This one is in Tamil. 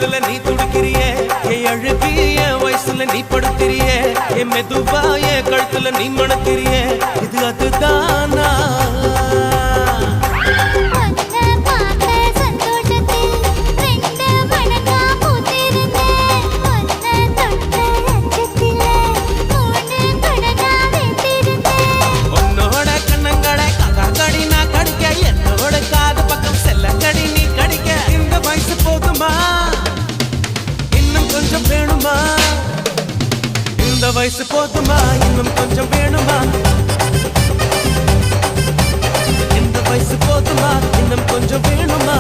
குளிரல நீ துடிக்கிறியே என் அழுகி என் வயசுல நீ படுத்திரியே என் மெதுவா என் கழுத்துல நீ மணக்கிறியே இது அதுதானா இந்த வயசு போதுமா இன்னும் கொஞ்சம் வேணுமா இந்த வயசு போதுமா இன்னும் கொஞ்சம் வேணுமா